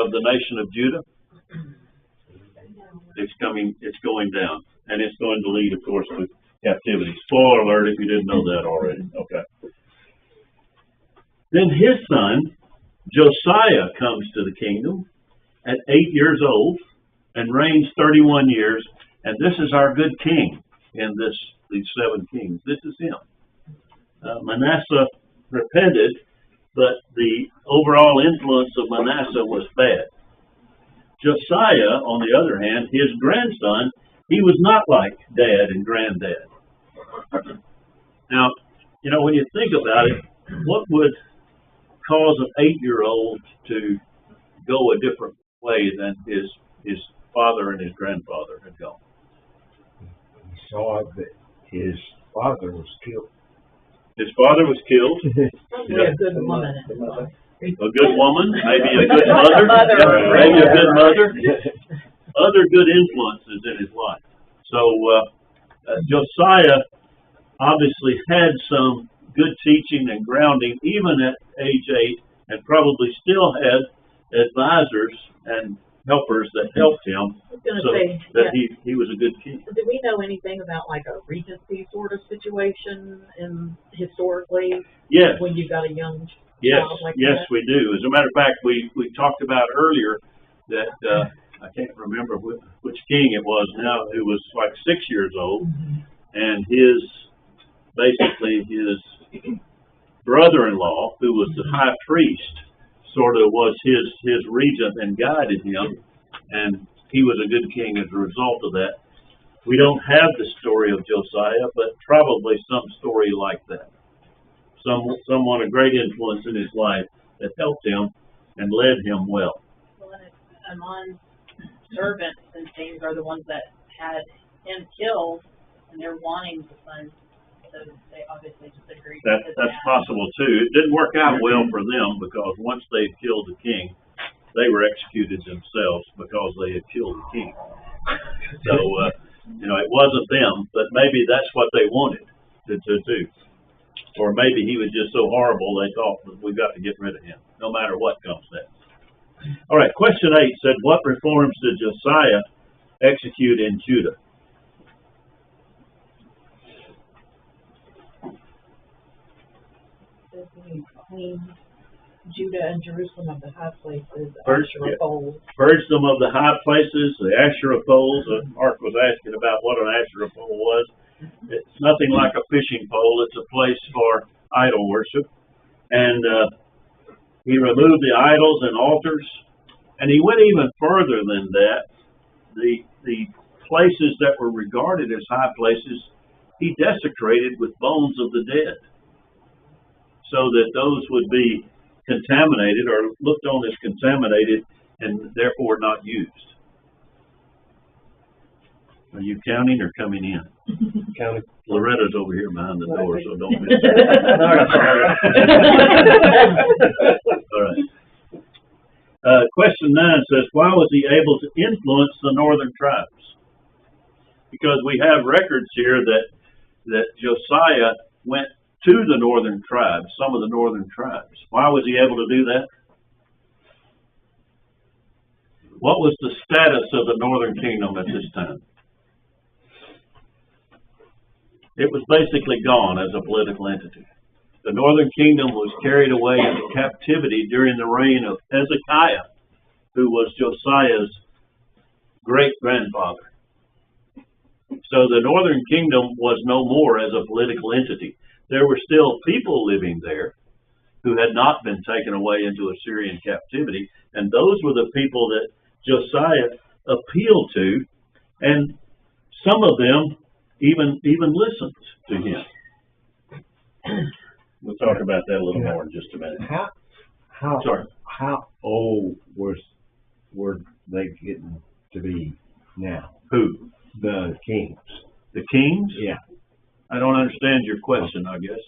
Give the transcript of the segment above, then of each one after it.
of the nation of Judah, it's going down. And it's going to lead, of course, to captivity. Spoiler alert if you didn't know that already. Okay. Then his son, Josiah, comes to the kingdom at 8 years old and reigns 31 years. And this is our good king in these 7 kings. This is him. Manasseh repented, but the overall influence of Manasseh was bad. Josiah, on the other hand, his grandson, he was not like dad and granddad. Now, when you think about it, what would cause an 8-year-old to go a different way than his father and his grandfather had gone? He saw that his father was killed. His father was killed. Probably a good woman. A good woman, maybe a good mother, maybe a good mother. Other good influences in his life. So Josiah obviously had some good teaching and grounding, even at age 8, and probably still had advisors and helpers that helped him, he was a good king. Do we know anything about like a regency sort of situation historically? Yes. When you've got a young yes, child like yes, that? we do. As a matter of fact, we talked about earlier that I can't remember which king it was now, who was like 6 years old, and his brother-in-law, who was the high priest, sort of was his regent and guided him, and he was a good king as a result of that. We don't have the story of Josiah, but probably some story like that. Someone a great influence in his life that helped him and led him well. Well, and Amon's servants and things are the ones that had him killed, and they're wanting the son. So they obviously just agreed. That's possible too. It didn't work out well for them because once they killed the king, they were executed themselves because they had killed the king. So it wasn't them, but maybe that's what they wanted to do. Or maybe he was just so horrible they thought we've got to get rid of him, no matter what comes next. All right, question 8 said, what reforms did Josiah execute in Judah? Clean Judah and Jerusalem of the high places, Asherah poles. Purged them of the high places, the Asherah poles. Mark was asking about what an Asherah pole was. It's nothing like a fishing pole. It's a place for idol worship. And he removed the idols and altars. And he went even further than that. The places that were regarded as high places, he desecrated with bones of the dead, so that those would be contaminated or looked on as contaminated and therefore not used. Are you counting or coming in? Counting. Loretta's over here behind the door, so don't miss it. All right. Question 9 says, why was he able to influence the northern tribes? Because we have records here that Josiah went to the northern tribes, some of the northern tribes. Why was he able to do that? What was the status of the northern kingdom at this time? It was basically gone as a political entity. The northern kingdom was carried away into captivity during the reign of Hezekiah, who was Josiah's great-grandfather. So the northern kingdom was no more as a political entity. There were still people living there who had not been taken away into Assyrian captivity, and those were the people that Josiah appealed to, and some of them even listened to him. We'll talk about that a little more in just a minute. How old were they getting to be now? Who? The kings. The kings? Yeah. I don't understand your question, I guess.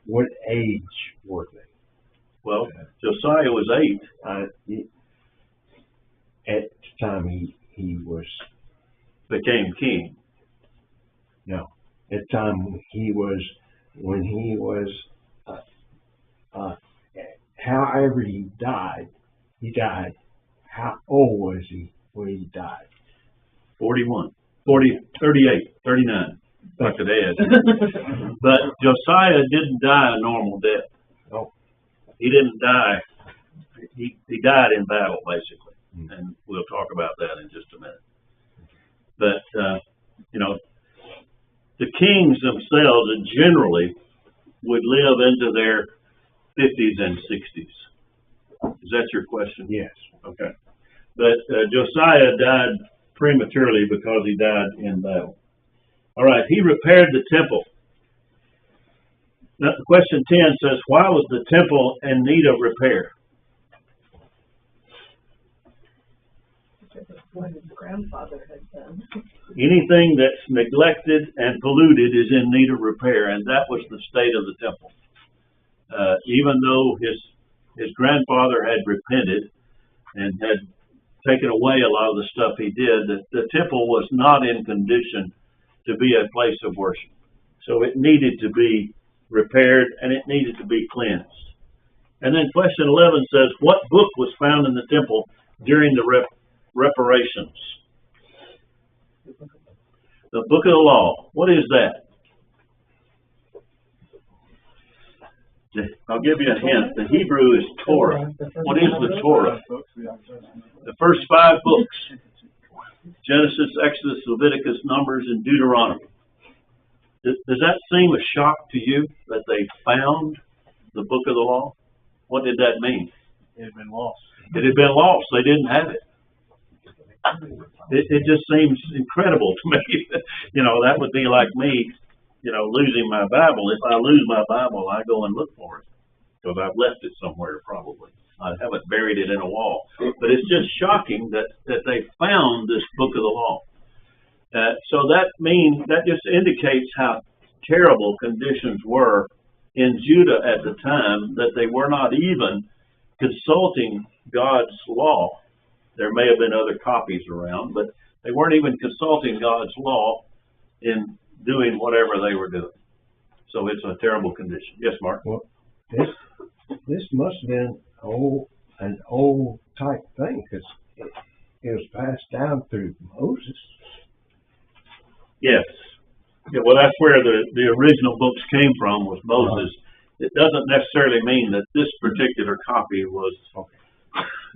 What age were they? Well, Josiah was 8. At the time he was... Became king. No. At the time when he was, however he died how old was he when he died? 41, 40, 38, 39. Dr. Dad. But Josiah didn't die a normal death. Oh. He didn't die. He died in battle, basically. And we'll talk about that in just a minute. But, the kings themselves generally would live into their 50s and 60s. Is that your question? Yes. Okay. But Josiah died prematurely because he died in battle. All right, he repaired the temple. Now, question 10 says, why was the temple in need of repair? What his grandfather had done. Anything that's neglected and polluted is in need of repair, and that was the state of the temple. Even though his grandfather had repented and had taken away a lot of the stuff he did, the temple was not in condition to be a place of worship. So it needed to be repaired and it needed to be cleansed. And then question 11 says, what book was found in the temple during the reparations? The book of the law. What is that? I'll give you a hint. The Hebrew is Torah. What is the Torah? The first 5 books. Genesis, Exodus, Leviticus, Numbers, and Deuteronomy. Does that seem a shock to you that they found the book of the law? What did that mean? It had been lost. It had been lost. They didn't have it. It just seems incredible to me. That would be like me, losing my Bible. If I lose my Bible, I go and look for it because I've left it somewhere probably. I haven't buried it in a wall. But it's just shocking that they found this book of the law. So that just indicates how terrible conditions were in Judah at the time, that they were not even consulting God's law. There may have been other copies around, but they weren't even consulting God's law in doing whatever they were doing. So it's a terrible condition. Yes, Mark? Well, this must have been an old type thing, because it was passed down through Moses. Yes. Yeah, well, that's where the original books came from, was Moses. It doesn't necessarily mean that this particular copy was,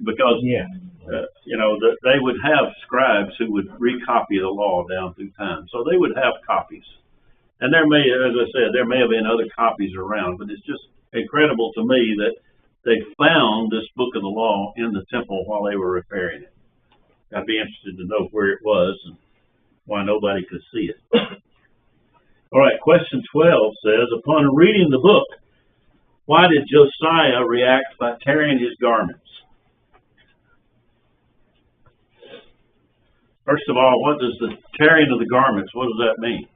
because they would have scribes who would recopy the law down through time. So they would have copies. And there may, as I said, there may have been other copies around, but it's just incredible to me that they found this book of the law in the temple while they were repairing it. I'd be interested to know where it was and why nobody could see it. All right, question 12 says, upon reading the book, why did Josiah react by tearing his garments? First of all, what does the tearing of the garments, what does that mean?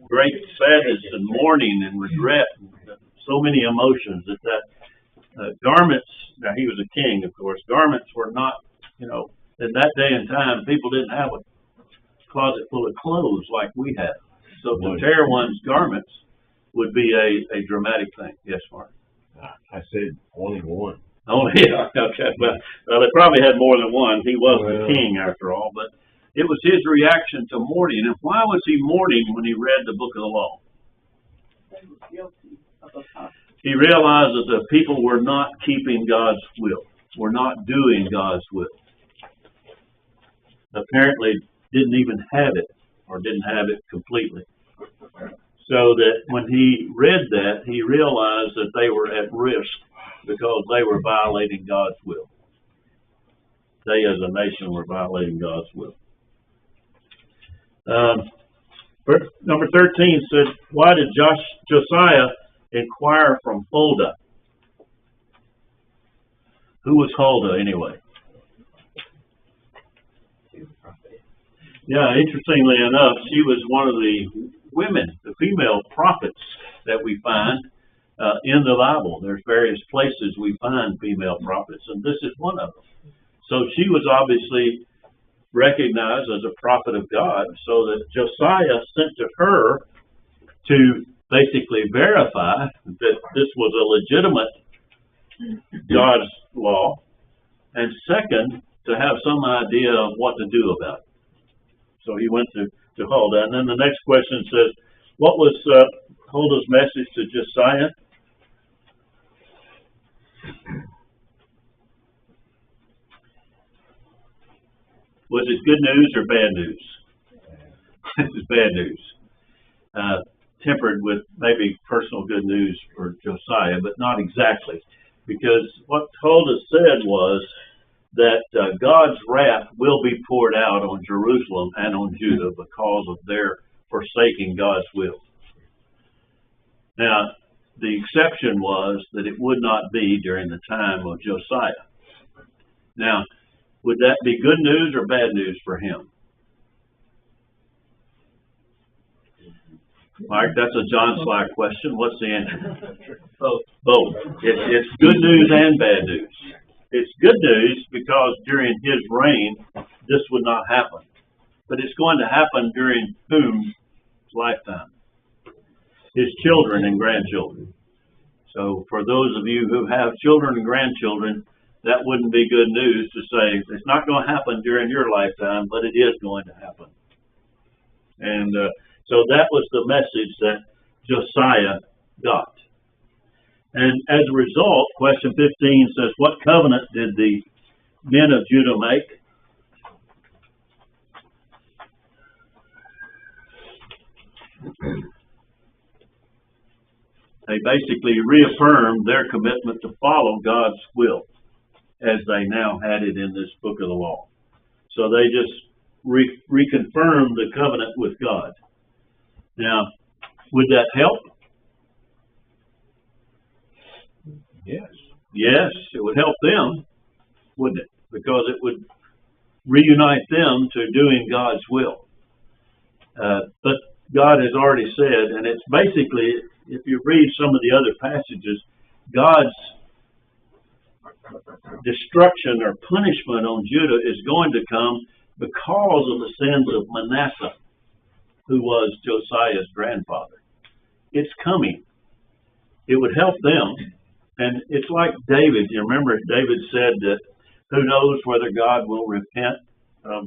Great sadness and mourning and regret, and so many emotions that garments, now he was a king, of course, garments were not, in that day and time, people didn't have a closet full of clothes like we have. So to tear one's garments would be a dramatic thing. Yes, Mark? I said only one. Oh, yeah, okay. Well, they probably had more than one. He was the king, after all, but it was his reaction to mourning. And why was he mourning when he read the book of the law? He realized that the people were not keeping God's will, were not doing God's will. Apparently didn't even have it, or didn't have it completely. So that when he read that, he realized that they were at risk because they were violating God's will. They as a nation were violating God's will. Number 13 says, why did Josiah inquire from Huldah? Who was Huldah anyway? Yeah, interestingly enough, she was one of the women, the female prophets that we find in the Bible. There's various places we find female prophets, and this is one of them. So she was obviously recognized as a prophet of God, so that Josiah sent to her to basically verify that this was a legitimate God's law, and second, to have some idea of what to do about it. So he went to Huldah. And then the next question says, what was Huldah's message to Josiah? Was it good news or bad news? It was bad news. Tempered with maybe personal good news for Josiah, but not exactly. Because what Huldah said was that God's wrath will be poured out on Jerusalem and on Judah because of their forsaking God's will. Now, the exception was that it would not be during the time of Josiah. Now, would that be good news or bad news for him? Mike, that's a John Slack question. What's the answer? Both. It's good news and bad news. It's good news because during his reign, this would not happen. But it's going to happen during whose lifetime? His children and grandchildren. So for those of you who have children and grandchildren, that wouldn't be good news to say, it's not going to happen during your lifetime, but it is going to happen. And so that was the message that Josiah got. And as a result, question 15 says, what covenant did the men of Judah make? They basically reaffirmed their commitment to follow God's will as they now had it in this book of the law. So they just reconfirmed the covenant with God. Now, would that help? Yes. Yes, it would help them, wouldn't it? Because it would reunite them to doing God's will. But God has already said, and it's basically, if you read some of the other passages, God's destruction or punishment on Judah is going to come because of the sins of Manasseh, who was Josiah's grandfather. It's coming. It would help them. And it's like David. You remember David said that who knows whether God will repent of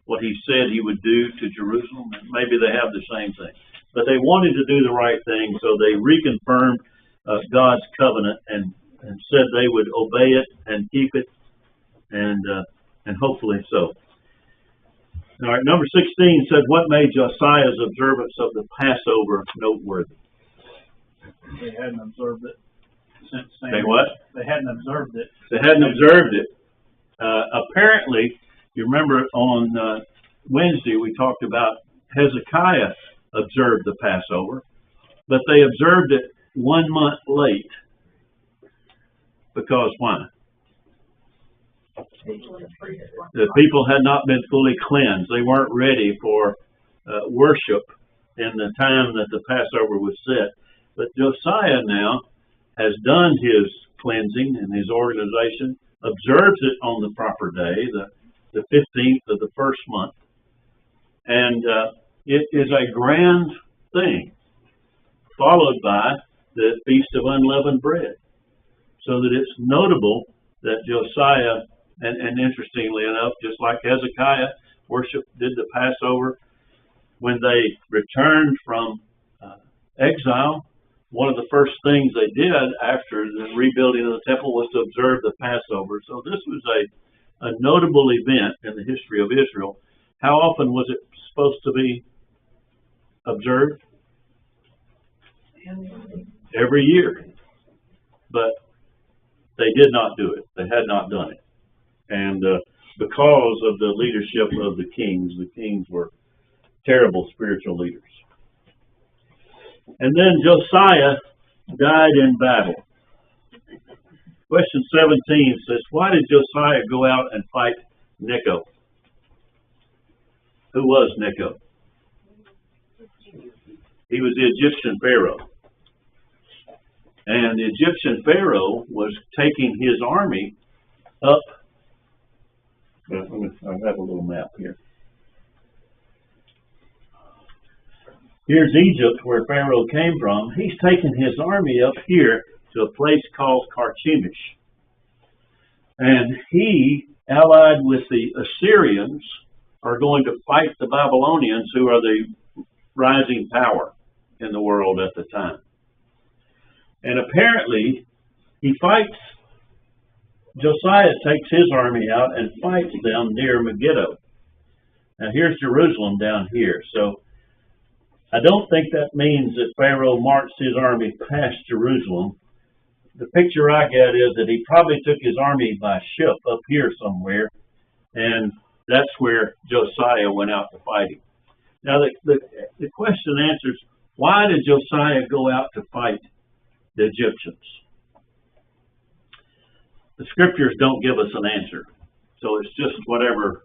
what he said he would do to Jerusalem. Maybe they have the same thing. But they wanted to do the right thing, so they reconfirmed God's covenant and said they would obey it and keep it, and hopefully so. All right, number 16 said, what made Josiah's observance of the Passover noteworthy? They hadn't observed it since They what? They hadn't observed it. They hadn't observed it. Apparently, you remember on Wednesday we talked about Hezekiah observed the Passover, but they observed it 1 month late. Because why? The people had not been fully cleansed. They weren't ready for worship in the time that the Passover was set. But Josiah now has done his cleansing and his organization, observes it on the proper day, the 15th of the first month. And it is a grand thing, followed by the Feast of Unleavened Bread. So that it's notable that Josiah, and interestingly enough, just like Hezekiah did the Passover, when they returned from exile, one of the first things they did after the rebuilding of the temple was to observe the Passover. So this was a notable event in the history of Israel. How often was it supposed to be observed? Every year. But they did not do it. They had not done it. And because of the leadership of the kings were terrible spiritual leaders. And then Josiah died in battle. Question 17 says, why did Josiah go out and fight Necho? Who was Necho? He was the Egyptian Pharaoh. And the Egyptian Pharaoh was taking his army up. I have a little map here. Here's Egypt, where Pharaoh came from. He's taken his army up here to a place called Carchemish. And he, allied with the Assyrians, are going to fight the Babylonians, who are the rising power in the world at the time. And apparently, he fights, Josiah takes his army out and fights them near Megiddo. Now here's Jerusalem down here. So I don't think that means that Pharaoh marched his army past Jerusalem. The picture I get is that he probably took his army by ship up here somewhere, and that's where Josiah went out to fight him. Now the question answers, why did Josiah go out to fight the Egyptians? The scriptures don't give us an answer, so it's just whatever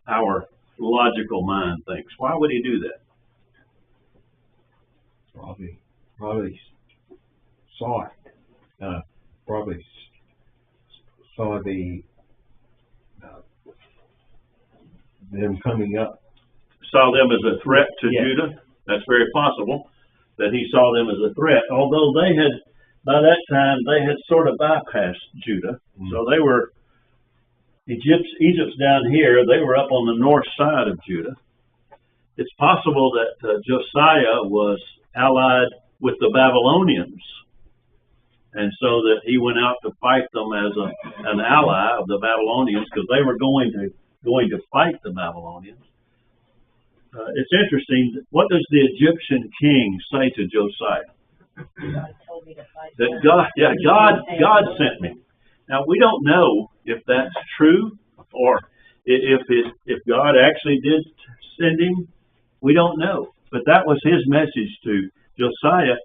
our logical mind thinks. Why would he do that? Probably saw it. Probably saw them coming up. Saw them as a threat to Yeah. Judah? That's very possible that he saw them as a threat, although they had, by that time, they had sort of bypassed Judah. So they were, Egypt's down here, they were up on the north side of Judah. It's possible that Josiah was allied with the Babylonians, and so that he went out to fight them as an ally of the Babylonians, because they were going to fight the Babylonians. It's interesting. What does the Egyptian king say to Josiah? God told me to fight That them. God sent me. Now we don't know if that's true or if God actually did send him. We don't know. But that was his message to Josiah.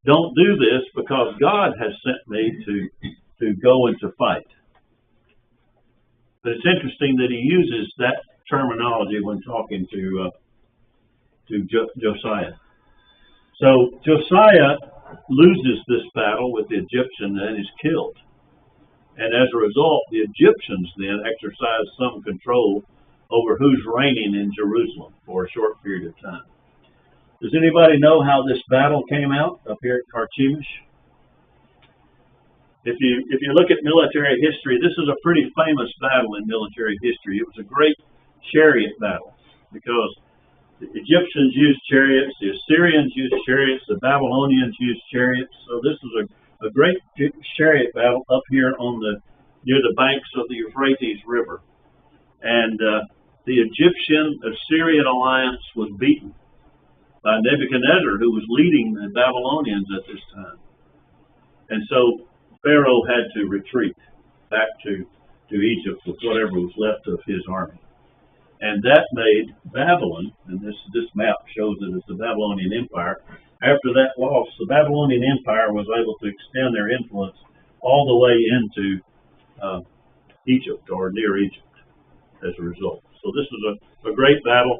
Don't do this because God has sent me to go and to fight. But it's interesting that he uses that terminology when talking to Josiah. So Josiah loses this battle with the Egyptian and is killed. And as a result, the Egyptians then exercise some control over who's reigning in Jerusalem for a short period of time. Does anybody know how this battle came out up here at Carchemish? If you look at military history, this is a pretty famous battle in military history. It was a great chariot battle because the Egyptians used chariots, the Assyrians used chariots, the Babylonians used chariots. So this was a great chariot battle up here near the banks of the Euphrates River. And the Egyptian-Assyrian alliance was beaten by Nebuchadnezzar, who was leading the Babylonians at this time. And so Pharaoh had to retreat back to Egypt with whatever was left of his army. And that made Babylon, and this map shows it as the Babylonian Empire. After that loss, the Babylonian Empire was able to extend their influence all the way into Egypt or near Egypt as a result. So this was a great battle.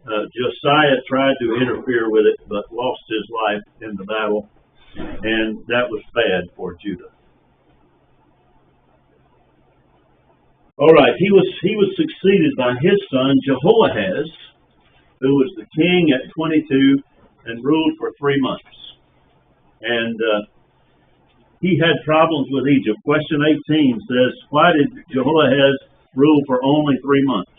Josiah tried to interfere with it, but lost his life in the battle, and that was bad for Judah. All right, he was succeeded by his son Jehoahaz, who was the king at 22 and ruled for 3 months. And he had problems with Egypt. Question 18 says, why did Jehoahaz rule for only 3 months?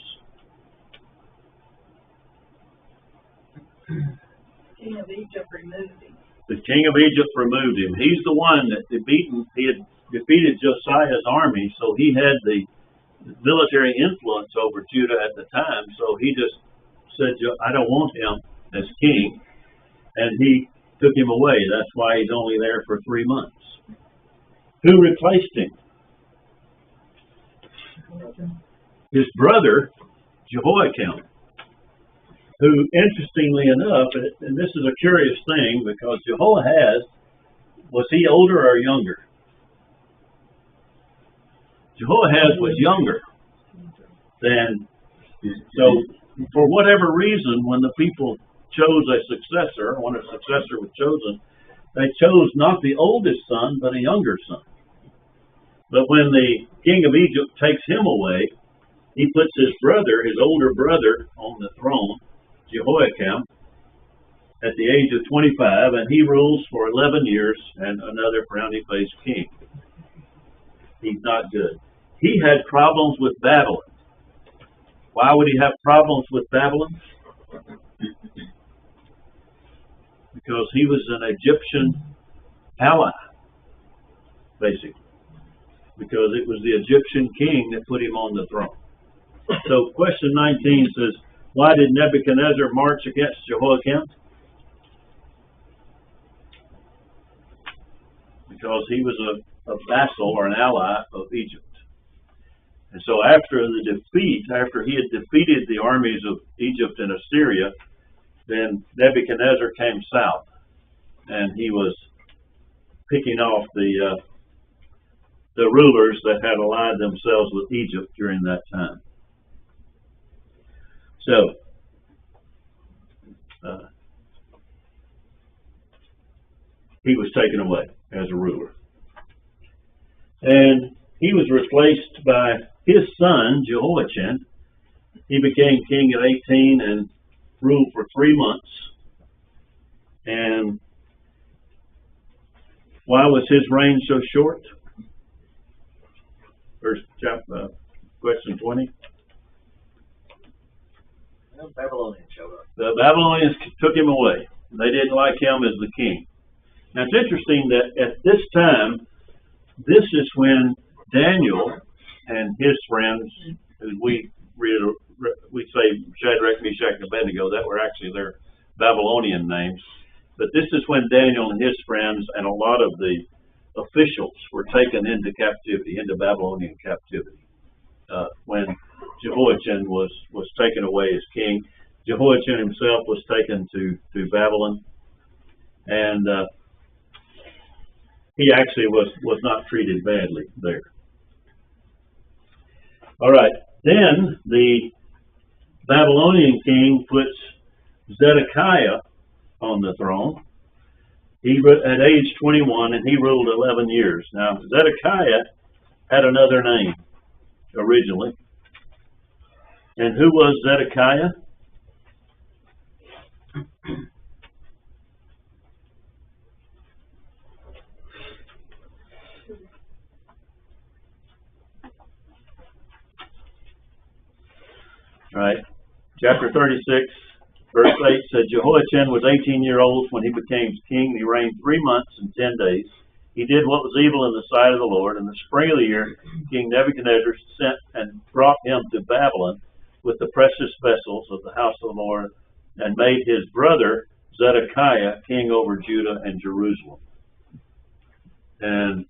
King of Egypt removed him. The king of Egypt removed him. He's the one that he had defeated Josiah's army, so he had the military influence over Judah at the time. So he just said, I don't want him as king, and he took him away. That's why he's only there for 3 months. Who replaced him? His brother, Jehoiakim, who, interestingly enough, and this is a curious thing, because Jehoahaz, was he older or younger? Jehoahaz was younger than, so for whatever reason, when the people chose a successor, when a successor was chosen, they chose not the oldest son, but a younger son. But when the king of Egypt takes him away, he puts his brother, his older brother, on the throne, Jehoiakim, at the age of 25, and he rules for 11 years, and another frowny-faced king. He's not good. he had problems with Babylon. Why would he have problems with Babylon? Because he was an Egyptian ally, basically. Because it was the Egyptian king that put him on the throne. So question 19 says, why did Nebuchadnezzar march against Jehoiakim? Because he was a vassal or an ally of Egypt. And so after the defeat, after he had defeated the armies of Egypt and Assyria, then Nebuchadnezzar came south, and he was picking off the rulers that had allied themselves with Egypt during that time. So, he was taken away as a ruler. And he was replaced by his son, Jehoiachin. He became king at 18 and ruled for 3 months. And why was his reign so short? Question 20. The Babylonians showed up. The Babylonians took him away. They didn't like him as the king. Now it's interesting that at this time, this is when Daniel and his friends, as we say Shadrach, Meshach, and Abednego, that were actually their Babylonian names. But this is when Daniel and his friends and a lot of the officials were taken into captivity, into Babylonian captivity, when Jehoiachin was taken away as king. Jehoiachin himself was taken to Babylon, and he actually was not treated badly there. All right, then the Babylonian king puts Zedekiah on the throne. He at age 21, and he ruled 11 years. Now, Zedekiah had another name originally. And who was Zedekiah? All right. Chapter 36, verse 8 said, Jehoiachin was 18 years old when he became king. He reigned 3 months and 10 days. He did what was evil in the sight of the Lord. In the spring of the year, King Nebuchadnezzar sent and brought him to Babylon with the precious vessels of the house of the Lord, and made his brother Zedekiah king over Judah and Jerusalem. And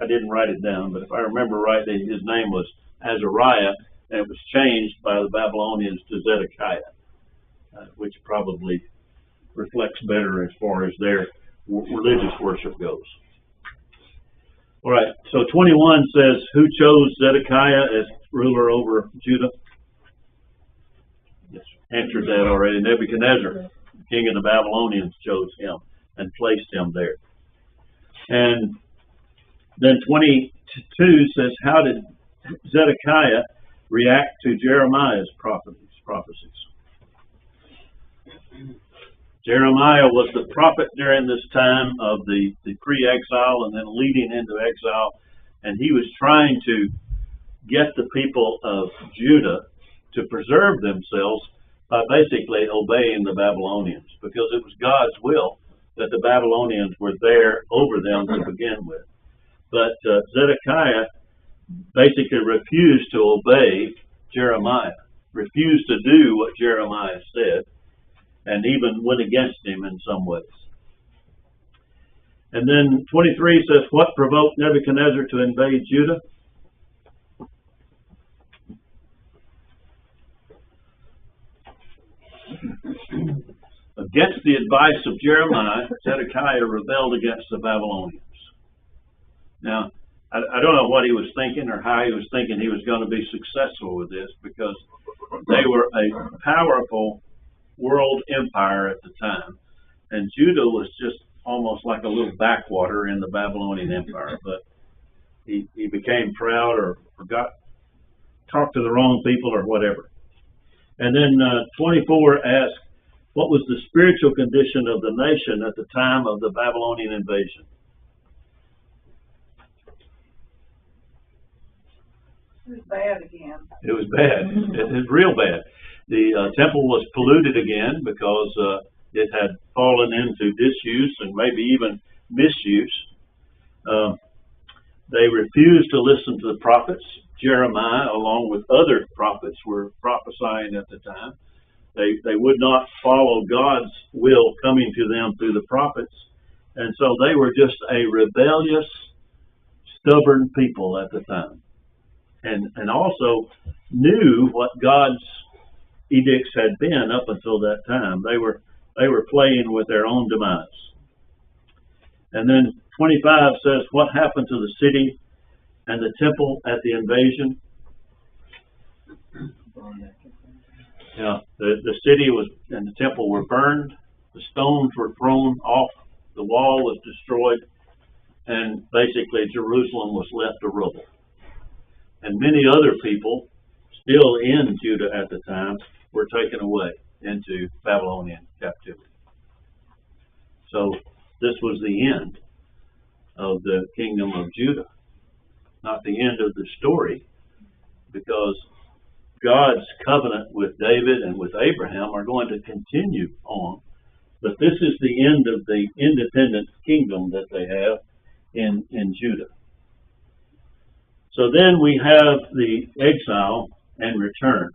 I didn't write it down, but if I remember right, his name was Azariah, and it was changed by the Babylonians to Zedekiah, which probably reflects better as far as their religious worship goes. All right, so 21 says, who chose Zedekiah as ruler over Judah? Yes, answered that already. Nebuchadnezzar, king of the Babylonians, chose him and placed him there. And then 22 says, how did Zedekiah react to Jeremiah's prophecies? Jeremiah was the prophet during this time of the pre-exile and then leading into exile, and he was trying to get the people of Judah to preserve themselves by basically obeying the Babylonians, because it was God's will that the Babylonians were there over them to begin with. But Zedekiah basically refused to obey Jeremiah, refused to do what Jeremiah said, and even went against him in some ways. And then 23 says, what provoked Nebuchadnezzar to invade Judah? Against the advice of Jeremiah, Zedekiah rebelled against the Babylonians. Now, I don't know what he was thinking or how he was thinking he was going to be successful with this, because they were a powerful world empire at the time, and Judah was just almost like a little backwater in the Babylonian Empire. But he became proud or talked to the wrong people or whatever. And then 24 asks, what was the spiritual condition of the nation at the time of the Babylonian invasion? It was bad again. It was bad. It was real bad. The temple was polluted again because it had fallen into disuse and maybe even misuse. They refused to listen to the prophets. Jeremiah, along with other prophets, were prophesying at the time. They would not follow God's will coming to them through the prophets. And so they were just a rebellious, stubborn people at the time. And also knew what God's edicts had been up until that time. They were playing with their own demise. And then 25 says, what happened to the city and the temple at the invasion? Yeah, the city was and the temple were burned. The stones were thrown off. The wall was destroyed. And basically Jerusalem was left a rubble. And many other people still in Judah at the time were taken away into Babylonian captivity. So this was the end of the kingdom of Judah. Not the end of the story, because God's covenant with David and with Abraham are going to continue on. But this is the end of the independent kingdom that they have in Judah. So then we have the exile and return.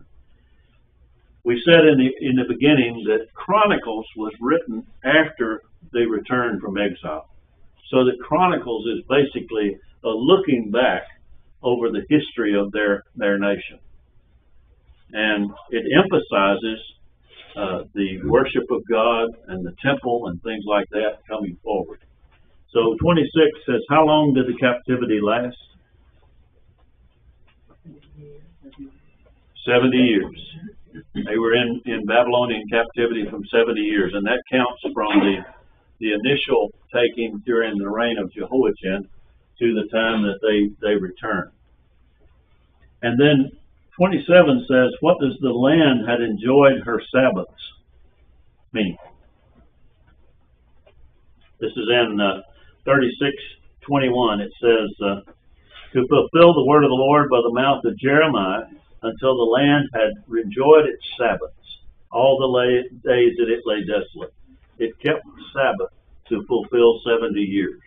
We said in the beginning that Chronicles was written after they returned from exile. So that Chronicles is basically a looking back over the history of their nation. And it emphasizes the worship of God and the temple and things like that coming forward. So 26 says, how long did the captivity last? 70 years. They were in Babylonian captivity from 70 years, and that counts from the initial taking during the reign of Jehoiachin to the time that they returned. And then 27 says, what does the land had enjoyed her Sabbaths mean? This is in 36:21. It says, to fulfill the word of the Lord by the mouth of Jeremiah, until the land had enjoyed its Sabbaths, all the days that it lay desolate. It kept Sabbath to fulfill 70 years.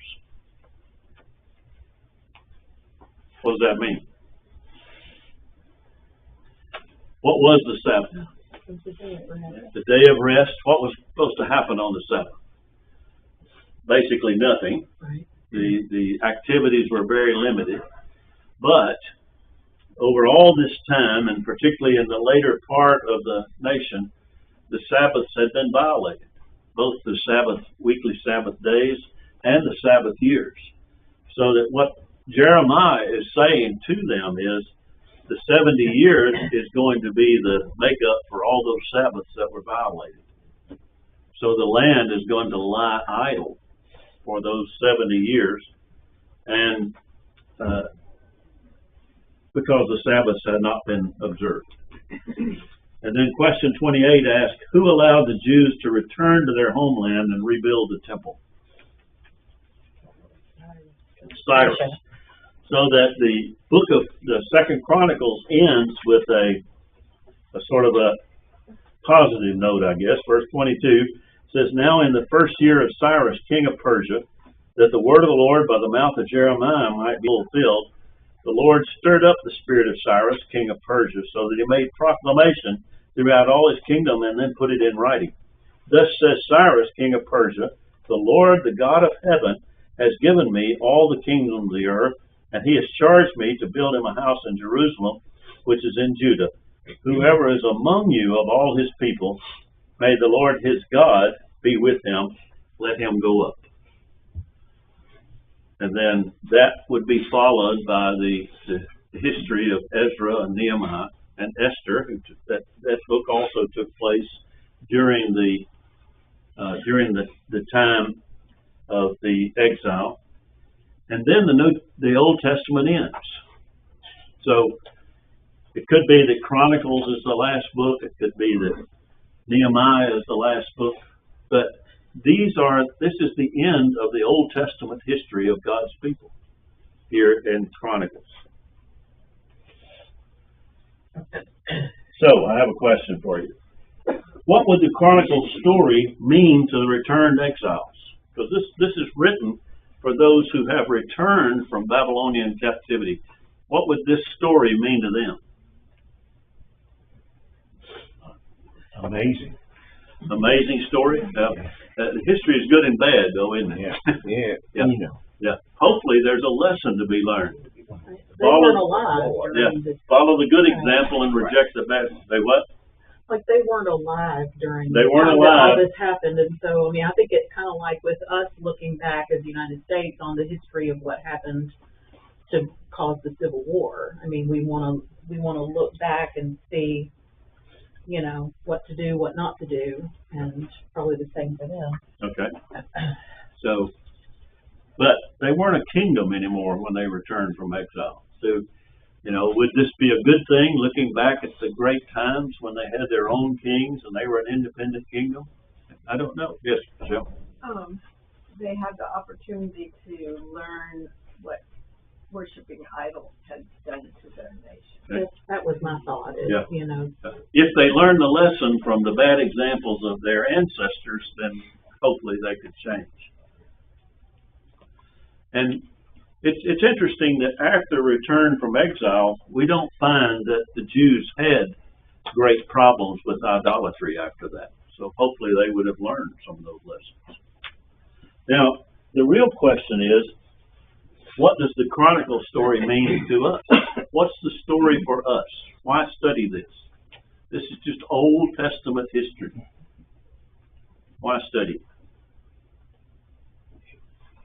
What does that mean? What was the Sabbath? The day of rest. What was supposed to happen on the Sabbath? Basically nothing. The activities were very limited. But over all this time, and particularly in the later part of the nation, the Sabbaths had been violated. Both the weekly Sabbath days and the Sabbath years. So that what Jeremiah is saying to them is the 70 years is going to be the makeup for all those Sabbaths that were violated. So the land is going to lie idle for those 70 years, and because the Sabbaths had not been observed. And then question 28 asks, who allowed the Jews to return to their homeland and rebuild the temple? Cyrus. So that the book of the Second Chronicles ends with a sort of a positive note, I guess. Verse 22 says, now in the first year of Cyrus, king of Persia, that the word of the Lord by the mouth of Jeremiah might be fulfilled, the Lord stirred up the spirit of Cyrus, king of Persia, so that he made proclamation throughout all his kingdom and then put it in writing. Thus says Cyrus, king of Persia, the Lord, the God of heaven, has given me all the kingdom of the earth, and he has charged me to build him a house in Jerusalem, which is in Judah. Whoever is among you of all his people, may the Lord his God be with him. Let him go up. And then that would be followed by the history of Ezra and Nehemiah and Esther. That book also took place during the time of the exile. And then the Old Testament ends. So it could be that Chronicles is the last book. It could be that Nehemiah is the last book. But this is the end of the Old Testament history of God's people here in Chronicles. So, I have a question for you. What would the Chronicles story mean to the returned exiles? Because this is written for those who have returned from Babylonian captivity. What would this story mean to them? Amazing. Amazing story. History is good and bad, though, isn't it? Yeah. Yeah. You know. Yeah. Hopefully, there's a lesson to be learned. They weren't alive Yeah. during this. Follow the good example and reject the bad. They what? Like they weren't alive during They the weren't time that alive. all this happened, and so I mean I think it's kind of like with us looking back as the United States on the history of what happened to cause the Civil War. I mean we want to look back and see, you know, what to do, what not to do, and probably the same for them. Okay. So, but they weren't a kingdom anymore when they returned from exile. So, you know, would this be a good thing looking back at the great times when they had their own kings and they were an independent kingdom? I don't know. Yes, Michelle. They had the opportunity to learn what worshiping idols had done to their nation. That was my thought. Is, Yeah. You know, If they learned the lesson from the bad examples of their ancestors, then hopefully they could change. And it's interesting that after return from exile, we don't find that the Jews had great problems with idolatry after that. So hopefully they would have learned some of those lessons. Now, the real question is, what does the Chronicles story mean to us? What's the story for us? Why study this? This is just Old Testament history. Why study it?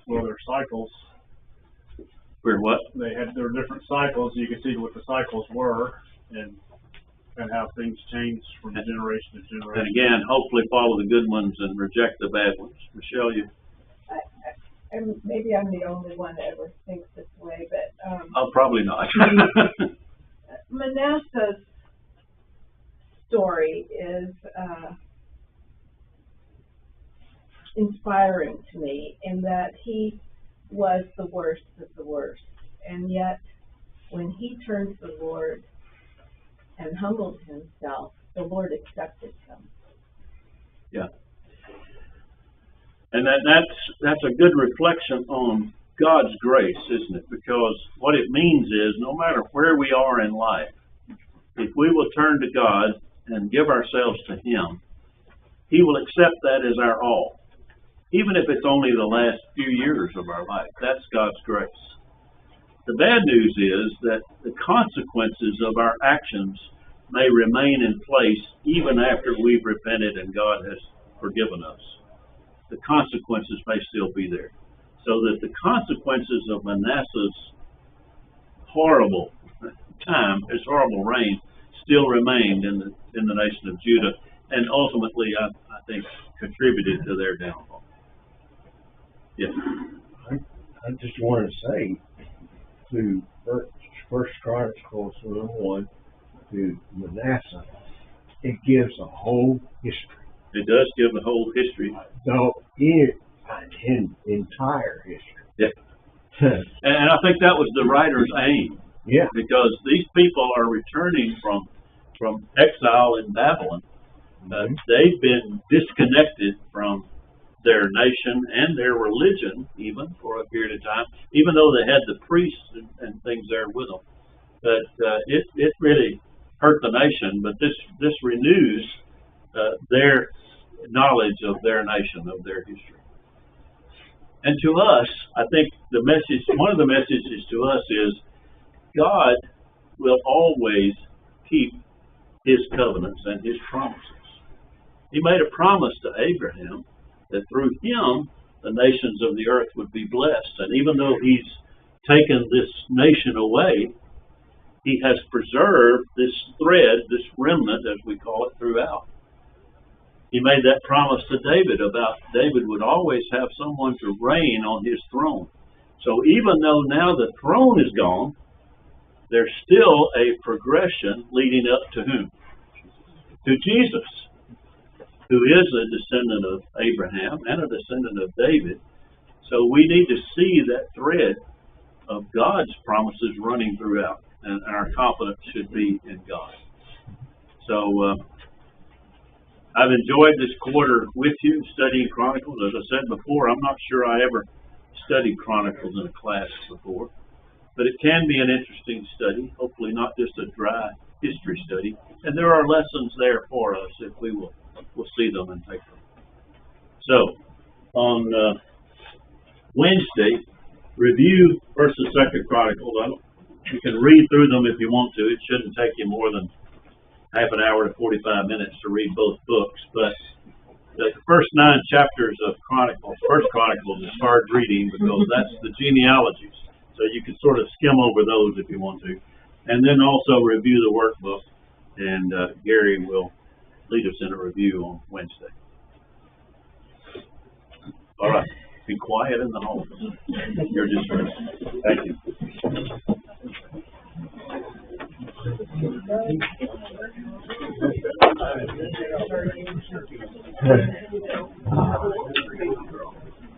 Well, their cycles, For what? there were different cycles. You can see what the cycles were and how things changed from generation to And generation. again, hopefully follow the good ones and reject the bad ones. Michelle, you? And maybe I'm the only one that ever thinks this way, but Oh, probably not. Manasseh's story is inspiring to me in that he was the worst of the worst, and yet when he turned to the Lord and humbled himself, the Lord accepted him. Yeah. And that's a good reflection on God's grace, isn't it? Because what it means is no matter where we are in life, if we will turn to God and give ourselves to Him, He will accept that as our all. Even if it's only the last few years of our life, that's God's grace. The bad news is that the consequences of our actions may remain in place even after we've repented and God has forgiven us. The consequences may still be there. So that the consequences of Manasseh's horrible time, his horrible reign, still remained in the nation of Judah, and ultimately, I think, contributed to their downfall. Yes. I just want to say, through First Chronicles 1 to Manasseh, it gives a whole history. It does give the whole history. So, in entire history. Yeah. And I think that was the writer's aim. Yeah. Because these people are returning from exile in Babylon. They've been disconnected from their nation and their religion, even for a period of time, even though they had the priests and things there with them. But it really hurt the nation. But this renews their knowledge of their nation, of their history. And to us, I think one of the messages to us is God will always keep His covenants and His promises. He made a promise to Abraham that through him, the nations of the earth would be blessed. And even though He's taken this nation away, He has preserved this thread, this remnant, as we call it, throughout. He made that promise to David about David would always have someone to reign on his throne. So even though now the throne is gone, there's still a progression leading up to whom? To Jesus, who is a descendant of Abraham and a descendant of David. So we need to see that thread of God's promises running throughout, and our confidence should be in God. So, I've enjoyed this quarter with you, studying Chronicles. As I said before, I'm not sure I ever studied Chronicles in a class before. But it can be an interesting study, hopefully not just a dry history study. And there are lessons there for us if we'll see them and take them. So, on Wednesday, review 1st and 2nd Chronicles. You can read through them if you want to. It shouldn't take you more than half an hour to 45 minutes to read both books. But the first 9 chapters of Chronicles, 1st Chronicles, is hard reading because that's the genealogies. So you can sort of skim over those if you want to. And then also review the workbook. And Gary will lead us in a review on Wednesday. All right. Be quiet in the hall. You're dismissed. Thank you.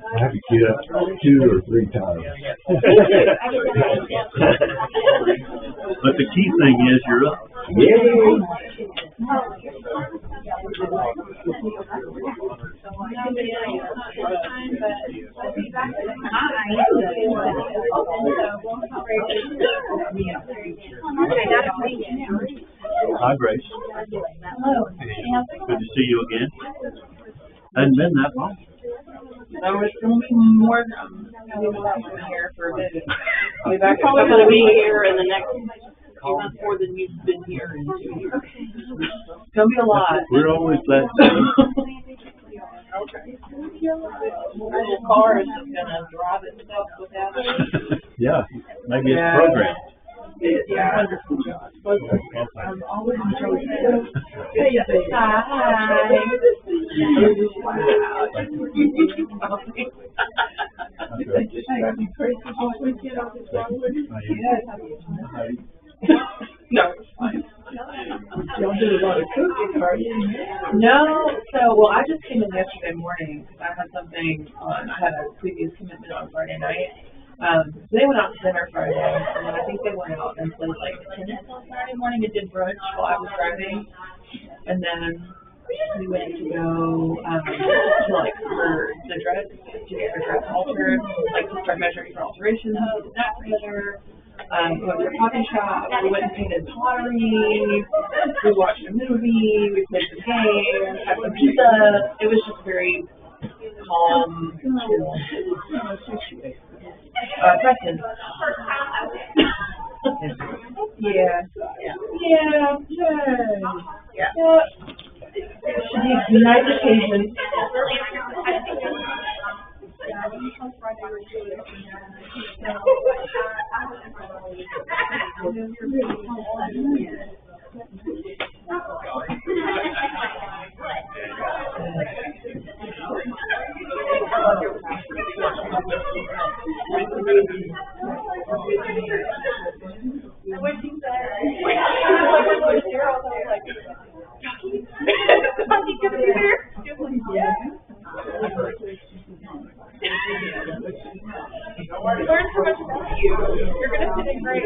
I have to get up 2 or 3 times. But the key thing is you're up. Yay! Hi, Grace. Good to see you again. Hadn't been that long. So we're still more here for a bit. We've actually going to be here in the next few months more than you've been here in 2 years. It's going to be a lot. We're always glad to see you. The car is just going to drive itself without it. Yeah, maybe it's programmed. Yeah, wonderful job. I'm always enjoying it. Hi. No, it's fine. Y'all do a lot of cooking, are you? No, well, I just came in yesterday morning because I had something on. I had a previous commitment on Friday night. They went out to dinner Friday, and then I think they went out and played like tennis on Saturday morning and did brunch while I was driving. And then we went to go to like for the dress to get her dress altered, like to start measuring for alterations. We did that together. We went to a coffee shop. We went and painted pottery. We watched a movie. We played some games. Had some pizza. It was just very calm. Preston. Yeah. Should be a nice occasion. Learn so much about you. You're going to fit in great.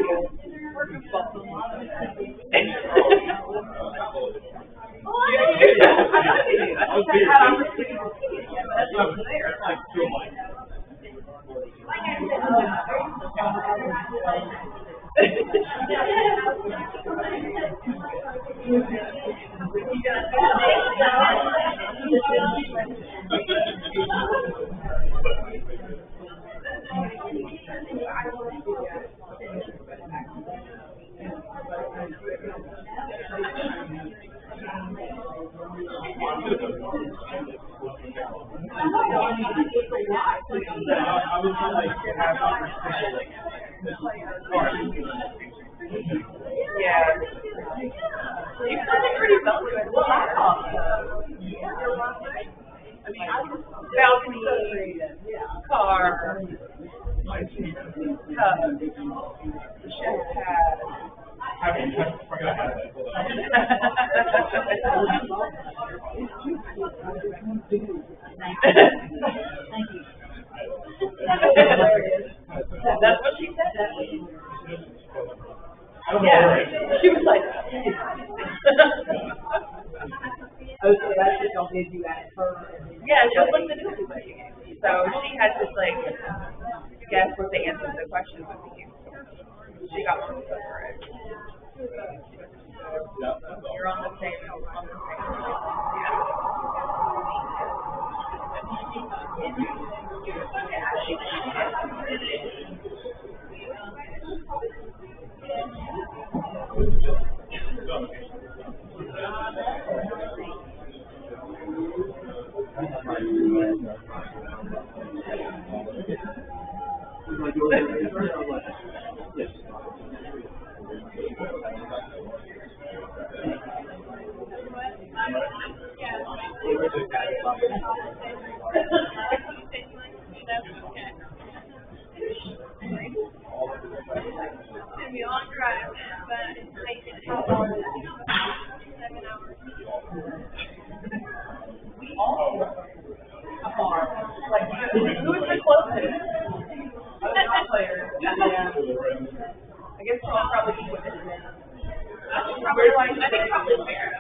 Balcony, car, tub, the chef pad. Thank you. That's what she said. Yeah, she was like, Yeah, just look the news that you gave me. So she had to like guess what the answer to the question would be. She got one so correct. You're on the same. Who is the closest? Other players. I guess someone probably would. I think probably fair.